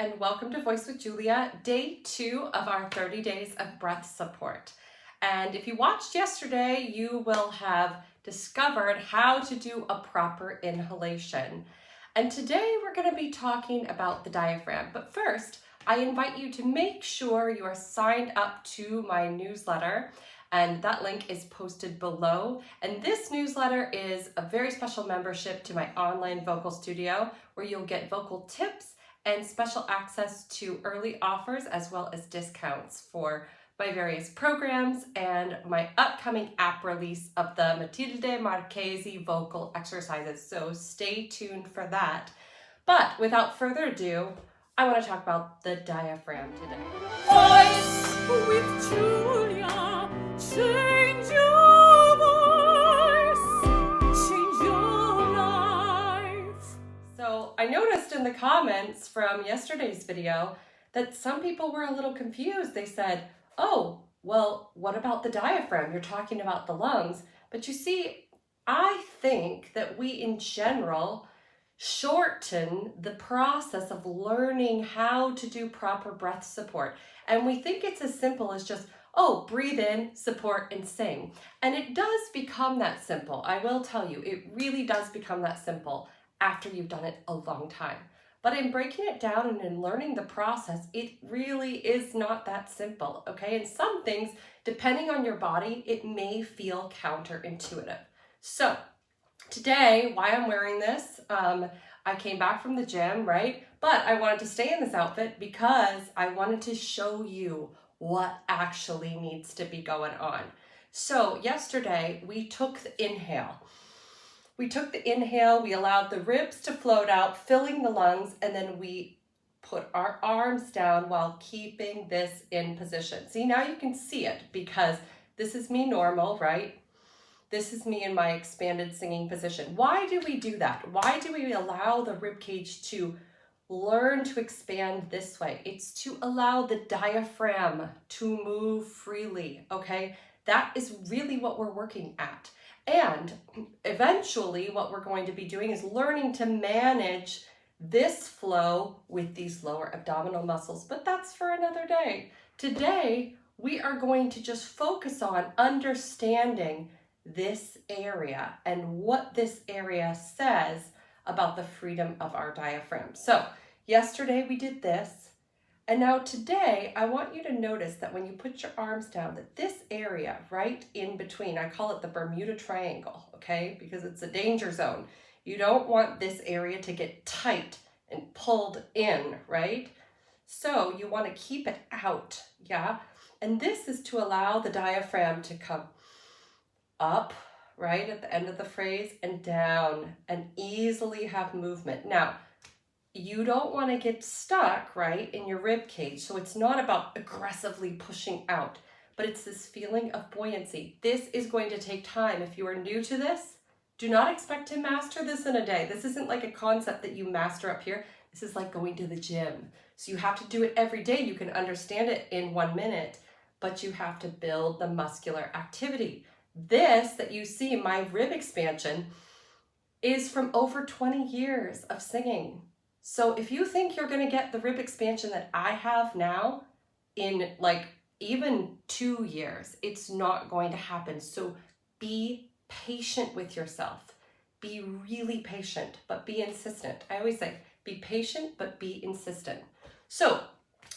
and welcome to Voice with Julia, day 2 of our 30 days of breath support. And if you watched yesterday, you will have discovered how to do a proper inhalation. And today we're going to be talking about the diaphragm. But first, I invite you to make sure you are signed up to my newsletter, and that link is posted below. And this newsletter is a very special membership to my online vocal studio, where you'll get vocal tips and special access to early offers as well as discounts for my various programs and my upcoming app release of the Matilde Marchesi vocal exercises. So stay tuned for that. But without further ado, I want to talk about the diaphragm today. Voice with Julia, change your voice, change your life. So I noticed in the comments from yesterday's video that some people were a little confused. They said, oh, well, what about the diaphragm? You're talking about the lungs. But you see, I think that we in general shorten the process of learning how to do proper breath support. And we think it's as simple as just, oh, breathe in, support, and sing. And it does become that simple. I will tell you, it really does become that simple after you've done it a long time. But in breaking it down and in learning the process, it really is not that simple, okay? And some things, depending on your body, it may feel counterintuitive. So today, why I'm wearing this, I came back from the gym, right? But I wanted to stay in this outfit because I wanted to show you what actually needs to be going on. So yesterday, we took the inhale. We allowed the ribs to float out, filling the lungs, and then we put our arms down while keeping this in position. See, now you can see it because this is me normal, right? This is me in my expanded singing position. Why do we do that? Why do we allow the rib cage to learn to expand this way? It's to allow the diaphragm to move freely, okay? That is really what we're working at. And eventually what we're going to be doing is learning to manage this flow with these lower abdominal muscles, but that's for another day. Today, we are going to just focus on understanding this area and what this area says about the freedom of our diaphragm. So yesterday we did this, and now today I want you to notice that when you put your arms down, that this area right in between, I call it the Bermuda Triangle, okay, because it's a danger zone. You don't want this area to get tight and pulled in, right? So you want to keep it out, yeah? And this is to allow the diaphragm to come up, right, at the end of the phrase, and down, and easily have movement. Now, you don't want to get stuck, right, in your rib cage. So it's not about aggressively pushing out, but it's this feeling of buoyancy. This is going to take time. If you are new to this, do not expect to master this in a day. This isn't like a concept that you master up here. This is like going to the gym. So you have to do it every day. You can understand it in 1 minute, but you have to build the muscular activity. This that you see, my rib expansion, is from over 20 years of singing. So if you think you're going to get the rib expansion that I have now in like even 2 years, it's not going to happen. So be patient with yourself. Be really patient, but be insistent. I always say, be patient, but be insistent. So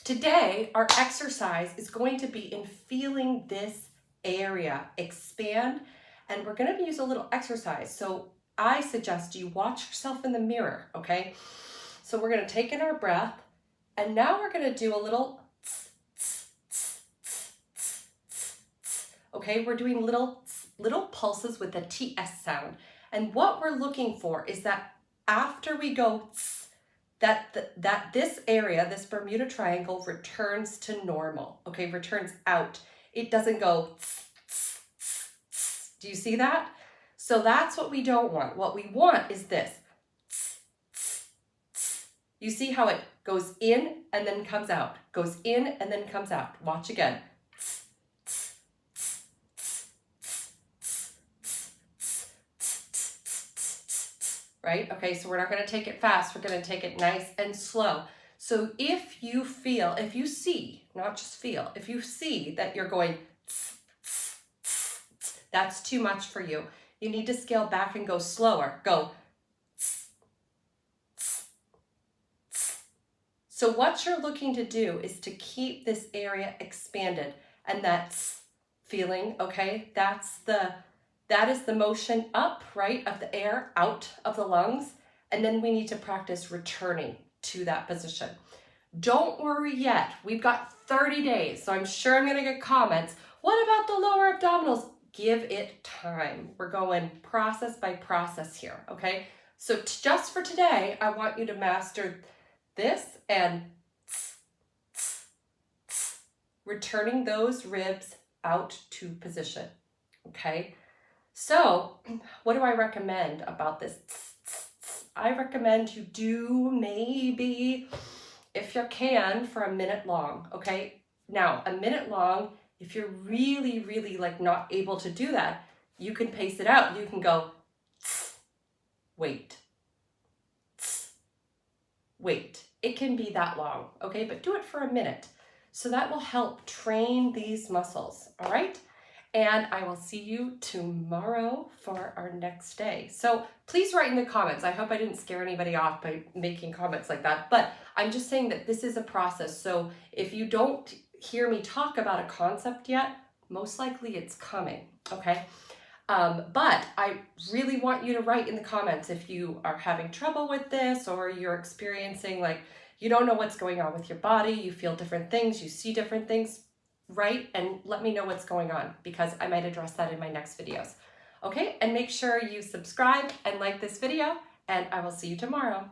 today, our exercise is going to be in feeling this area expand, and we're going to use a little exercise. So I suggest you watch yourself in the mirror, okay? So we're going to take in our breath, and now we're going to do a little tss, tss, tss, tss, tss, tss, tss. Okay, we're doing little pulses with the TS sound. And what we're looking for is that after we go tss, that this area, this Bermuda Triangle, returns to normal, okay, returns out. It doesn't go tss, tss, tss, tss. Do you see that? So that's what we don't want. What we want is this. Tss, tss, tss. You see how it goes in and then comes out, goes in and then comes out. Watch again. Tss, tss, tss, tss, tss, tss, tss, tss, tss, tss, tss, tss. Right? Okay, so we're not going to take it fast. We're going to take it nice and slow. So if you feel, if you see, not just feel, if you see that you're going, tss, tss, tss, tss, that's too much for you. You need to scale back and go slower. Go. Tss, tss, tss. So what you're looking to do is to keep this area expanded, and that's feeling, okay? That is the motion up, right, of the air out of the lungs. And then we need to practice returning to that position. Don't worry yet. We've got 30 days, so I'm sure I'm going to get comments. What about the lower abdominals? Give it time. We're going process by process here, okay? So just for today, I want you to master this and tss, tss, tss, returning those ribs out to position, okay? So what do I recommend about this? I recommend you do maybe, if you can, for a minute long, okay? Now, a minute long, if you're really, really like not able to do that, you can pace it out. You can go, wait, wait. It can be that long, okay? But do it for a minute. So that will help train these muscles, all right? And I will see you tomorrow for our next day. So please write in the comments. I hope I didn't scare anybody off by making comments like that, but I'm just saying that this is a process. So if you don't hear me talk about a concept yet, most likely it's coming, okay? But I really want you to write in the comments if you are having trouble with this, or you're experiencing like, you don't know what's going on with your body, you feel different things, you see different things. Write and let me know what's going on, because I might address that in my next videos. Okay, and make sure you subscribe and like this video, and I will see you tomorrow.